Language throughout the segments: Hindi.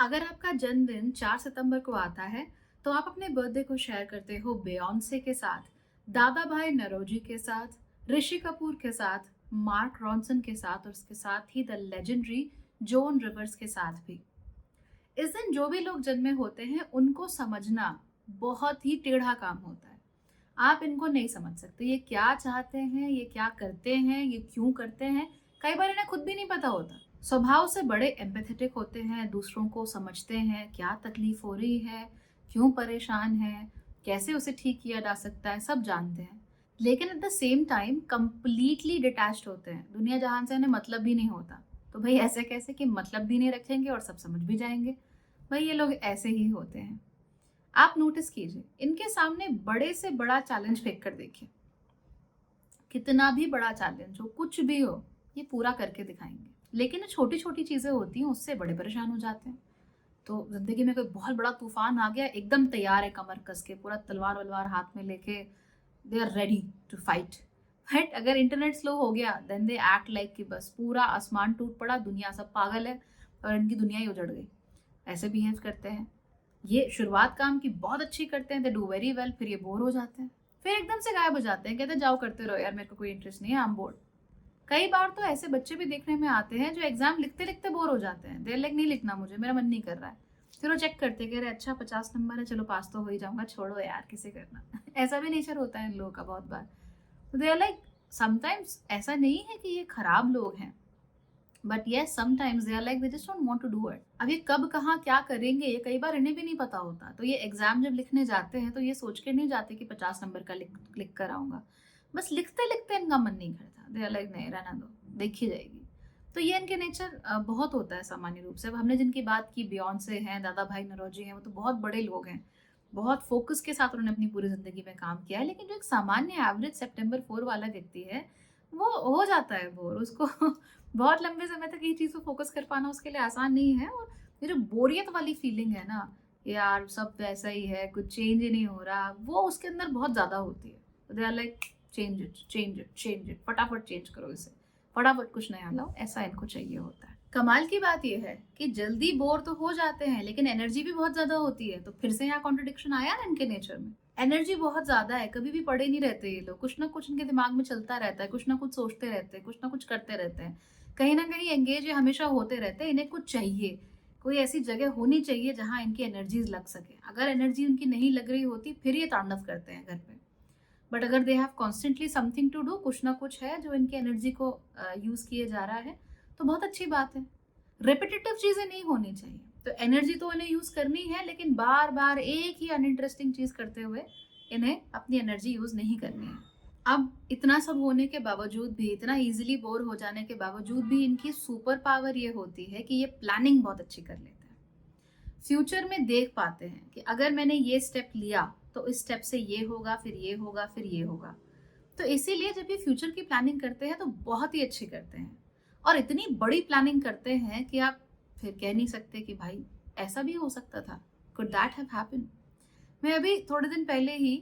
अगर आपका जन्मदिन 4 सितंबर को आता है, तो आप अपने बर्थडे को शेयर करते हो बियॉन्से के साथ, दादा भाई नौरोजी के साथ, ऋषि कपूर के साथ, मार्क रॉन्सन के साथ और उसके साथ ही द लेजेंडरी जॉन रिवर्स के साथ भी। इस दिन जो भी लोग जन्मे होते हैं, उनको समझना बहुत ही टेढ़ा काम होता है। आप इनको नहीं समझ सकते, ये क्या चाहते हैं, ये क्या करते हैं, ये क्यों करते हैं, कई बार इन्हें खुद भी नहीं पता होता। स्वभाव से बड़े एम्पैथेटिक होते हैं, दूसरों को समझते हैं, क्या तकलीफ हो रही है, क्यों परेशान है, कैसे उसे ठीक किया जा सकता है, सब जानते हैं। लेकिन at the same time completely detached होते हैं, दुनिया जहान से इन्हें मतलब भी नहीं होता। तो भाई ऐसे कैसे कि मतलब भी नहीं रखेंगे और सब समझ भी जाएंगे। भाई ये लोग ऐसे ही होते हैं। आप नोटिस कीजिए, इनके सामने बड़े से बड़ा चैलेंज फेंक कर देखिए, कितना भी बड़ा चैलेंज हो, कुछ भी हो, ये पूरा करके दिखाएंगे। लेकिन छोटी छोटी चीजें होती हैं, उससे बड़े परेशान हो जाते हैं। तो जिंदगी में कोई बहुत बड़ा तूफान आ गया, एकदम तैयार है कमर कस के, पूरा तलवार वलवार हाथ में लेके, they are ready to fight. But अगर इंटरनेट स्लो हो गया, देन दे एक्ट लाइक कि बस पूरा आसमान टूट पड़ा, दुनिया सब पागल है और इनकी दुनिया ही उजड़ गई। ऐसे बिहेव करते हैं। ये शुरुआत काम की बहुत अच्छी करते हैं, दे डू वेरी वेल, फिर ये बोर हो जाते हैं, फिर एकदम से गायब हो जाते हैं, कहते हैं जाओ करते रहो यार, मेरे को कोई इंटरेस्ट नहीं है, आई एम बोर्ड। कई बार तो ऐसे बच्चे भी देखने में आते हैं जो एग्जाम लिखते लिखते बोर हो जाते हैं, देर लाइक नहीं लिखना मुझे, मेरा मन नहीं कर रहा है। फिर वो चेक करते कह रहे अच्छा 50 नंबर है, चलो पास तो हो ही जाऊंगा, छोड़ो यार किसे करना। ऐसा भी नेचर होता है इन लोगों का बहुत बार। तो दे आर लाइक, समटाइम्स ऐसा नहीं है कि ये खराब लोग हैं, but yes sometimes they are like they just don't want to do it. अब ये कब कहाँ क्या करेंगे, ये कई बार इन्हें भी नहीं पता होता। तो ये एग्जाम जब लिखने जाते हैं, तो ये सोच के नहीं जाते कि 50 नंबर का लिख कर आऊंगा। बस लिखते लिखते इनका मन नहीं करता, दे आर लाइक नहीं रहना दो, देखी जाएगी। तो ये इनके नेचर बहुत होता है सामान्य रूप से। अब हमने जिनकी बात की, बियॉन्से हैं, दादा भाई नौरोजी हैं, वो तो बहुत बड़े लोग हैं, बहुत फोकस के साथ उन्होंने अपनी पूरी जिंदगी में काम किया है। लेकिन जो एक सामान्य एवरेज September 4 वाला व्यक्ति है, वो हो जाता है बोर। उसको बहुत लंबे समय तक ये चीज़ पे फोकस कर पाना उसके लिए आसान नहीं है। और ये जो बोरियत वाली फीलिंग है ना, यार सब वैसा ही है, कुछ चेंज ही नहीं हो रहा, वो उसके अंदर बहुत ज़्यादा होती है। They are like change it, change it, change it, फटाफट चेंज करो इसे, फटाफट कुछ नया लाओ, ऐसा इनको चाहिए होता है। कमाल की बात यह है कि जल्दी बोर तो हो जाते हैं, लेकिन एनर्जी भी बहुत ज्यादा होती है। तो फिर से यहाँ कॉन्ट्रडिक्शन आया ना इनके नेचर में। एनर्जी बहुत ज्यादा है, कभी भी पड़े नहीं रहते ये लोग, कुछ ना कुछ इनके दिमाग में चलता रहता है, कुछ ना कुछ सोचते रहते हैं, कुछ ना कुछ करते रहते हैं, कहीं ना कहीं एंगेज ये हमेशा होते रहते हैं। इन्हें कुछ चाहिए, कोई ऐसी जगह होनी चाहिए जहां इनकी एनर्जीज लग सके। अगर एनर्जी उनकी नहीं लग रही होती, फिर ये तांडव करते हैं घर पे। बट अगर they have constantly something to do, कुछ ना कुछ है जो इनकी एनर्जी को यूज किए जा रहा है, तो बहुत अच्छी बात है। रिपीटेटिव चीजें नहीं होनी चाहिए। तो एनर्जी तो इन्हें यूज करनी है, लेकिन बार बार एक ही अनइंटरेस्टिंग चीज करते हुए इन्हें अपनी एनर्जी यूज नहीं करनी है। अब इतना सब होने के बावजूद भी, इतना इजीली बोर हो जाने के बावजूद भी, इनकी सुपर पावर ये होती है कि ये प्लानिंग बहुत अच्छी कर लेते हैं। फ्यूचर में देख पाते हैं कि अगर मैंने ये स्टेप लिया तो इस स्टेप से ये होगा, फिर ये होगा, फिर ये होगा। तो इसीलिए जब ये फ्यूचर की प्लानिंग करते हैं तो बहुत ही अच्छी करते हैं, और इतनी बड़ी प्लानिंग करते हैं कि आप फिर कह नहीं सकते कि भाई ऐसा भी हो सकता था, कुड दैट हैव हैपेंड। मैं अभी थोड़े दिन पहले ही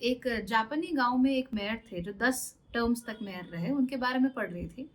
एक जापानी गांव में एक मेयर थे जो 10 टर्म्स तक मेयर रहे, उनके बारे में पढ़ रही थी।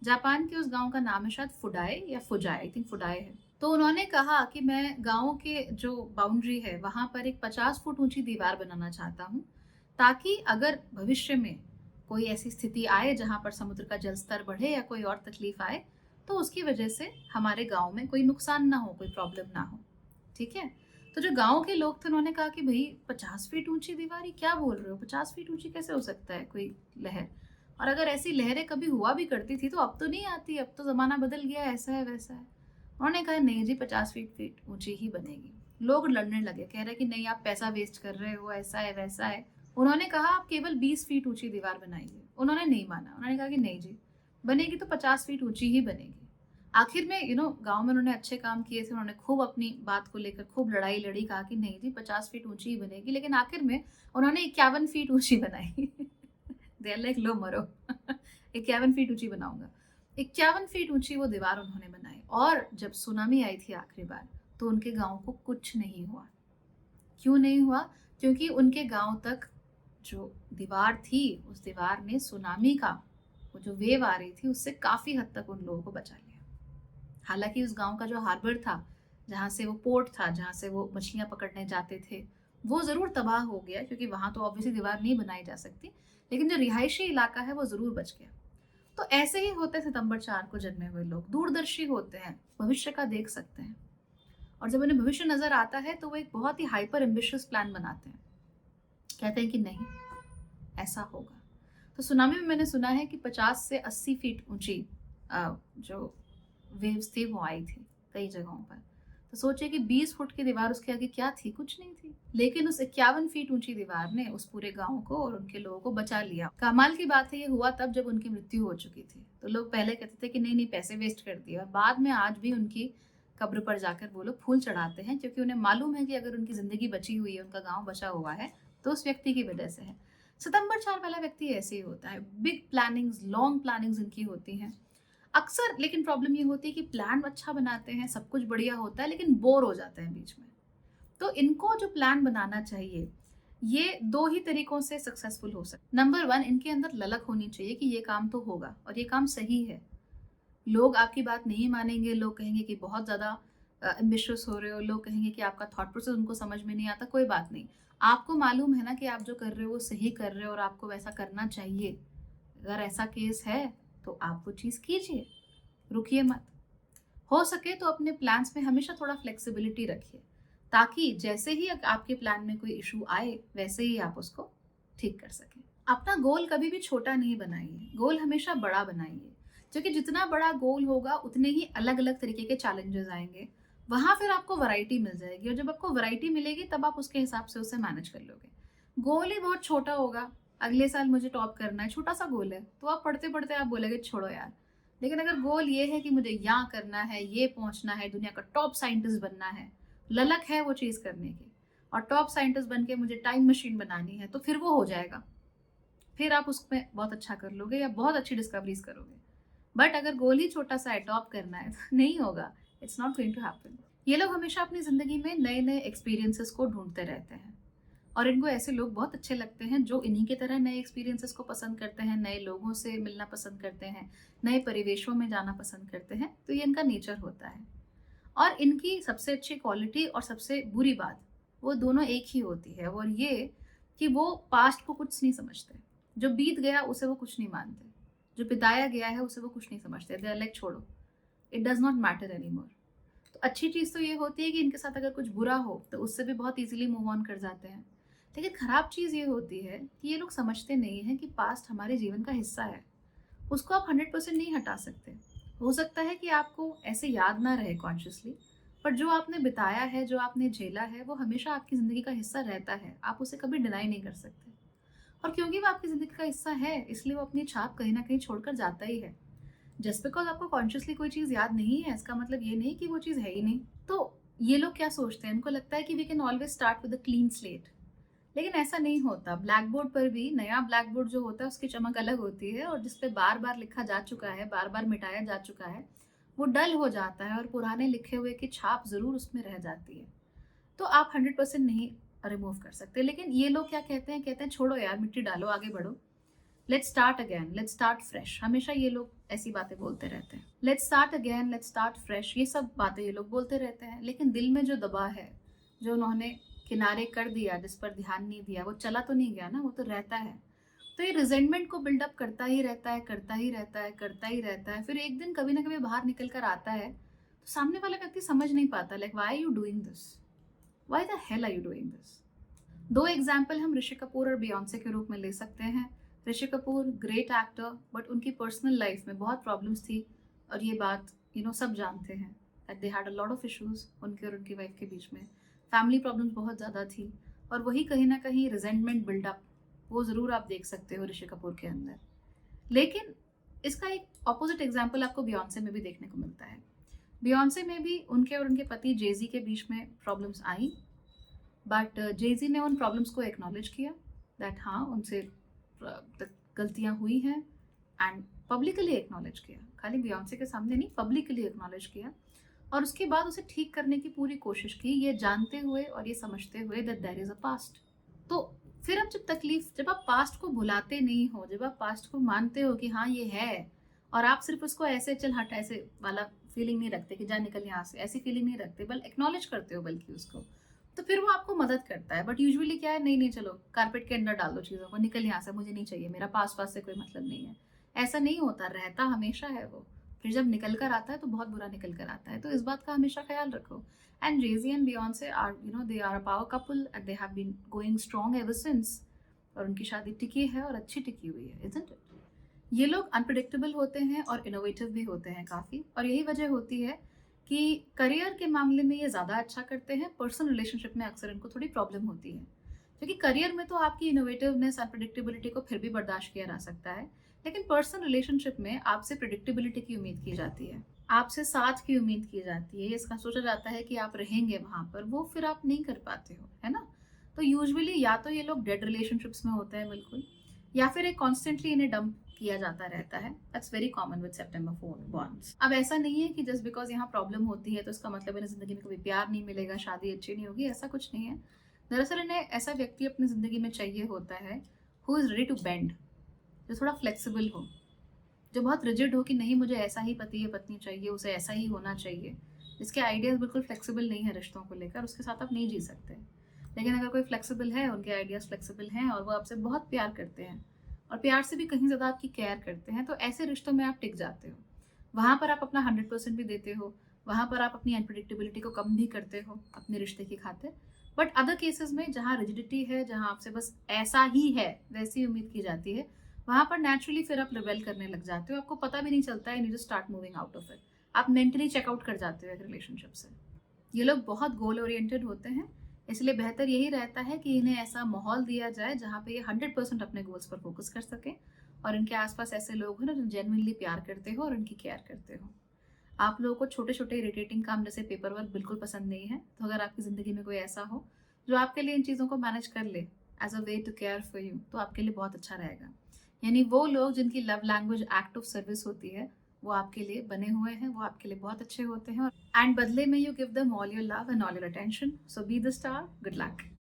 जापान के उस गांव का नाम है शायद फुडाए या फुजाए, आई थिंक फुडाए है। तो उन्होंने कहा कि मैं गांव के जो बाउंड्री है वहां पर एक 50 फुट ऊंची दीवार बनाना चाहता हूँ, ताकि अगर भविष्य में कोई ऐसी स्थिति आए जहां पर समुद्र का जल स्तर बढ़े या कोई और तकलीफ आए, तो उसकी वजह से हमारे गांव में कोई नुकसान ना हो, कोई प्रॉब्लम ना हो। ठीक है। तो जो गांव के लोग थे, उन्होंने कहा कि भाई 50 फीट ऊंची दीवार, ये क्या बोल रहे हो, 50 फीट ऊंची कैसे हो सकता है कोई लहर, और अगर ऐसी लहरें कभी हुआ भी करती थी तो अब तो नहीं आती, अब तो जमाना बदल गया, ऐसा है वैसा है। उन्होंने कहा नहीं जी, 50 फीट ऊंची ही बनेगी। लोग लड़ने लगे, कह रहे कि नहीं आप पैसा वेस्ट कर रहे हो, ऐसा है वैसा है। उन्होंने कहा आप केवल 20 फीट ऊंची दीवार बनाइए। उन्होंने नहीं माना, उन्होंने कहा कि नहीं जी, बनेगी तो 50 फीट ऊंची ही बनेगी। आखिर में गांव में उन्होंने अच्छे काम किए थे, उन्होंने खूब अपनी बात को लेकर खूब लड़ाई लड़ी, कहा कि नहीं जी 50 फीट ऊंची ही बनेगी, लेकिन आखिर में उन्होंने 51 फीट ऊंची बनाई। देर लाइक लो मरो। 51 फीट ऊंची बनाऊंगा। 51 फीट ऊंची वो दीवार उन्होंने बनाई, और जब सुनामी आई थी आखिरी बार, तो उनके गांव को कुछ नहीं हुआ। क्यों नहीं हुआ? क्योंकि उनके गांव तक जो दीवार थी, उस दीवार ने सुनामी का वो जो वेव आ रही थी, उससे काफी हद तक उन लोगों को बचा लिया। हालांकि उस गांव का जो हार्बर था, जहाँ से वो पोर्ट था, जहाँ से वो मछलियाँ पकड़ने जाते थे, वो ज़रूर तबाह हो गया क्योंकि वहाँ तो ऑब्वियसली दीवार नहीं बनाई जा सकती, लेकिन जो रिहायशी इलाका है वो ज़रूर बच गया। तो ऐसे ही होते हैं सितंबर 4 को जन्मे हुए लोग, दूरदर्शी होते हैं, भविष्य का देख सकते हैं और जब उन्हें भविष्य नज़र आता है तो वो एक बहुत ही हाइपर एम्बिशियस प्लान बनाते हैं। कहते हैं कि नहीं, ऐसा होगा। तो सुनामी में मैंने सुना है कि 50 से 80 फीट ऊँची जो वेव्स थी वो आई थी कई जगहों पर। तो सोचिए कि 20 फुट की दीवार उसके आगे क्या थी? कुछ नहीं थी। लेकिन उस 51 फीट ऊँची दीवार ने उस पूरे गाँव को और उनके लोगों को बचा लिया। कमाल की बात है ये हुआ तब जब उनकी मृत्यु हो चुकी थी। तो लोग पहले कहते थे कि नहीं, नहीं पैसे वेस्ट कर दिए और बाद में आज भी उनकी कब्र पर जाकर वो लोग फूल चढ़ाते हैं क्योंकि उन्हें मालूम है कि अगर उनकी ज़िंदगी बची हुई है, उनका गाँव बचा हुआ है, तो उस व्यक्ति की वजह से है। सितंबर 4 वाला व्यक्ति ऐसे ही होता है। बिग प्लानिंग्स, लॉन्ग प्लानिंग्स इनकी होती हैं। अक्सर लेकिन प्रॉब्लम ये होती है कि प्लान अच्छा बनाते हैं, सब कुछ बढ़िया होता है, लेकिन बोर हो जाते हैं बीच में। तो इनको जो प्लान बनाना चाहिए, ये 2 ही तरीकों से सक्सेसफुल हो सकता है। नंबर 1, इनके अंदर ललक होनी चाहिए कि ये काम तो होगा और ये काम सही है। लोग आपकी बात नहीं मानेंगे, लोग कहेंगे कि बहुत ज़्यादा एम्बिशियस हो रहे हो, लोग कहेंगे कि आपका थॉट प्रोसेस उनको समझ में नहीं आता, कोई बात नहीं। आपको मालूम है ना कि आप जो कर रहे हो वो सही कर रहे हो और आपको वैसा करना चाहिए। अगर ऐसा केस है, तो आप वो चीज़ कीजिए, रुकिए मत। हो सके तो अपने प्लान्स में हमेशा थोड़ा फ्लेक्सिबिलिटी रखिए, ताकि जैसे ही आपके प्लान में कोई इशू आए, वैसे ही आप उसको ठीक कर सकें। अपना गोल कभी भी छोटा नहीं बनाइए, गोल हमेशा बड़ा बनाइए, क्योंकि जितना बड़ा गोल होगा उतने ही अलग-अलग तरीके के चैलेंजेस आएँगे। वहाँ फिर आपको वैरायटी मिल जाएगी और जब आपको वैरायटी मिलेगी तब आप उसके हिसाब से उसे मैनेज कर लोगे। गोल ही बहुत छोटा होगा, अगले साल मुझे टॉप करना है, छोटा-सा गोल है, तो आप पढ़ते-पढ़ते आप बोलोगे छोड़ो यार। लेकिन अगर गोल ये है कि मुझे यहाँ करना है, ये पहुँचना है, दुनिया का टॉप साइंटिस्ट बनना है, ललक है वो चीज़ करने की और टॉप साइंटिस्ट बन के मुझे टाइम मशीन बनानी है, तो फिर वो हो जाएगा। फिर आप उसमें बहुत अच्छा कर लोगे या बहुत अच्छी डिस्कवरीज़ करोगे। बट अगर गोल ही छोटा-सा है, टॉप करना है, तो नहीं होगा, it's not going to happen. ये लोग हमेशा अपनी ज़िंदगी में नए-नए एक्सपीरियंसेस को ढूँढते रहते हैं और इनको ऐसे लोग बहुत अच्छे लगते हैं जो इन्हीं की तरह नए एक्सपीरियंसेस को पसंद करते हैं, नए लोगों से मिलना पसंद करते हैं, नए परिवेशों में जाना पसंद करते हैं, तो ये इनका नेचर होता है। और इनकी सबसे अच्छी क्वालिटी और सबसे बुरी बात, वो दोनों एक ही होती है और ये कि वो पास्ट को कुछ नहीं समझते। जो बीत गया उसे वो कुछ नहीं मानते। जो बिताया गया है उसे वो कुछ नहीं समझते। दे आर लाइक छोड़ो, it does not matter anymore. तो अच्छी चीज़ तो ये होती है कि इनके साथ अगर कुछ बुरा हो तो उससे भी बहुत ईज़िली मूव ऑन कर जाते हैं। लेकिन खराब चीज़ ये होती है कि ये लोग समझते नहीं हैं कि पास्ट हमारे जीवन का हिस्सा है। उसको आप 100% नहीं हटा सकते। हो सकता है कि आपको ऐसे याद ना रहे कॉन्शियसली, पर जो आपने बिताया है, जो आपने झेला है, वो हमेशा आपकी ज़िंदगी का हिस्सा रहता है। आप उसे कभी डिनाई नहीं कर सकते। और क्योंकि वो आपकी ज़िंदगी का हिस्सा है, इसलिए वो अपनी छाप कहीं न कहीं छोड़कर जाता ही है। जस्ट बिकॉज़ आपको कॉन्शियसली कोई चीज़ याद नहीं है, इसका मतलब ये नहीं कि वो चीज़ है ही नहीं। तो ये लोग क्या सोचते हैं, उनको लगता है कि we can always start with a clean slate. लेकिन ऐसा नहीं होता। ब्लैक बोर्ड पर भी नया ब्लैक बोर्ड जो होता है उसकी चमक अलग होती है और जिस पे बार-बार लिखा जा चुका है, बार-बार मिटाया जा चुका है, वो डल हो जाता है और पुराने लिखे हुए की छाप ज़रूर उसमें रह जाती है। तो आप 100% नहीं रिमूव कर सकते। लेकिन ये लोग क्या कहते हैं छोड़ो यार, मिट्टी डालो, आगे बढ़ो। Let's start again, let's start fresh. हमेशा ये लोग ऐसी बातें बोलते रहते हैं। Let's start again, let's start fresh, ये सब बातें ये लोग बोलते रहते हैं। लेकिन दिल में जो दबा है, जो उन्होंने किनारे कर दिया, जिस पर ध्यान नहीं दिया, वो चला तो नहीं गया ना, वो तो रहता है। तो ये रिजेंटमेंट को बिल्डअप करता ही रहता है, करता ही रहता है, करता ही रहता है। फिर एक दिन कभी ना कभी बाहर निकल कर आता है, तो सामने वाला व्यक्ति समझ नहीं पाता, like why are you doing this, why the hell are you doing this. दो एग्जाम्पल हम ऋषि कपूर और बियॉन्से के रूप में ले सकते हैं। Rishi Kapoor great actor, but उनकी पर्सनल लाइफ में बहुत प्रॉब्लम्स थी और ये बात सब जानते हैं that they had a lot of issues उनके और उनकी वाइफ के बीच में। फैमिली प्रॉब्लम्स बहुत ज़्यादा थी और वही कहीं ना कहीं रिजेंटमेंट बिल्डअप, वो ज़रूर आप देख सकते हो ऋषि कपूर के अंदर। लेकिन इसका एक ऑपोजिट एग्जाम्पल आपको बियॉन्से में भी देखने को मिलता है। बियॉन्से में भी उनके और उनके पति जेजी के बीच में प्रॉब्लम्स आई, बट जेजी ने उन प्रॉब्लम्स को एक्नॉलेज किया दैट हाँ, उनसे गलतियां हुई हैं एंड पब्लिकली एक्नॉलेज किया। खाली बियॉन्से के सामने नहीं, पब्लिकली एक्नॉलेज किया और उसके बाद उसे ठीक करने की पूरी कोशिश की, ये जानते हुए और ये समझते हुए that there is a past. तो फिर अब जब आप पास्ट को भुलाते नहीं हो, जब आप पास्ट को मानते हो कि हाँ ये है और आप सिर्फ उसको ऐसे चल हट ऐसे वाला फीलिंग नहीं रखते कि जा निकल यहाँ से, ऐसी फीलिंग नहीं रखते, बल्कि एक्नॉलेज करते हो बल्कि उसको, तो फिर वो आपको मदद करता है। बट यूजुअली क्या है, नहीं नहीं चलो कारपेट के अंदर डाल दो चीज़ों को, निकल यहाँ से, मुझे नहीं चाहिए, मेरा पास पास से कोई मतलब नहीं है। ऐसा नहीं होता, रहता हमेशा है वो। फिर जब निकल कर आता है तो बहुत बुरा निकल कर आता है, तो इस बात का हमेशा ख्याल रखो। And Jay Z and Beyoncé are, you know, they are a power couple and they have been going strong ever since. और उनकी शादी टिकी है और अच्छी टिकी हुई है, इजंट इट? ये लोग अनप्रिडिक्टेबल होते हैं और इनोवेटिव भी होते हैं काफ़ी, और यही वजह होती है कि करियर के मामले में ये ज़्यादा अच्छा करते हैं। पर्सनल रिलेशनशिप में अक्सर इनको थोड़ी प्रॉब्लम होती है, क्योंकि करियर में तो आपकी इनोवेटिवनेस, अनप्रिडिक्टेबिलिटी को फिर भी बर्दाश्त किया जा सकता है, लेकिन पर्सनल रिलेशनशिप में आपसे प्रिडिक्टेबिलिटी की उम्मीद की जाती है, आपसे साथ की उम्मीद की जाती है, इसका सोचा जाता है कि आप रहेंगे वहाँ पर, वो फिर आप नहीं कर पाते हो, है ना? तो यूजुअली या तो ये लोग डेड रिलेशनशिप्स में होते हैं बिल्कुल, या फिर एक कॉन्स्टेंटली इन्हें डंप किया जाता रहता है। That's very common with September 4 bonds. अब ऐसा नहीं है कि जस्ट बिकॉज यहाँ प्रॉब्लम होती है तो इसका मतलब इन्हें जिंदगी में कभी प्यार नहीं मिलेगा, शादी अच्छी नहीं होगी, ऐसा कुछ नहीं है। दरअसल इन्हें ऐसा व्यक्ति अपनी जिंदगी में चाहिए होता है who is ready to bend, जो थोड़ा फ्लेक्सिबल हो, जो बहुत रिजिड हो कि नहीं मुझे ऐसा ही पति या पत्नी चाहिए, उसे ऐसा ही होना चाहिए, जिसके आइडियाज बिल्कुल फ्लेक्सिबल नहीं है रिश्तों को लेकर, उसके साथ आप नहीं जी सकते। लेकिन अगर कोई फ्लेक्सिबल है, उनके आइडियाज फ्लेक्सिबल हैं और वो आपसे बहुत प्यार करते हैं और प्यार से भी कहीं ज़्यादा आपकी केयर करते हैं, तो ऐसे रिश्तों में आप टिक जाते हो। वहाँ पर आप अपना 100% भी देते हो, वहाँ पर आप अपनी अनप्रिडिक्टेबिलिटी को कम भी करते हो अपने रिश्ते की खातिर। बट अदर केसेस में जहाँ रिजिडिटी है, जहाँ आपसे बस ऐसा ही है वैसी उम्मीद की जाती है, वहाँ पर नेचुरली फिर आप रिबेल करने लग जाते हो, आपको पता भी नहीं चलता है, you need to start moving out of it. आप मेंटली चेकआउट कर जाते हो एक रिलेशनशिप से। ये लोग बहुत गोल ओरिएंटेड होते हैं, इसलिए बेहतर यही रहता है कि इन्हें ऐसा माहौल दिया जाए जहाँ पे ये 100% अपने गोल्स पर फोकस कर सकें, और इनके आसपास ऐसे लोग हो ना जो जेन्युइनली प्यार करते हो और इनकी केयर करते हो। आप लोगों को छोटे छोटे इरिटेटिंग काम जैसे पेपर वर्क बिल्कुल पसंद नहीं है, तो अगर आपकी ज़िंदगी में कोई ऐसा हो जो आपके लिए इन चीज़ों को मैनेज कर ले as a way to care for you, तो आपके लिए बहुत अच्छा रहेगा। यानी वो लोग जिनकी love language act of service होती है, वो आपके लिए बने हुए हैं, वो आपके लिए बहुत अच्छे होते हैं, एंड बदले में you give them all your love and all your attention. So be the star, good luck.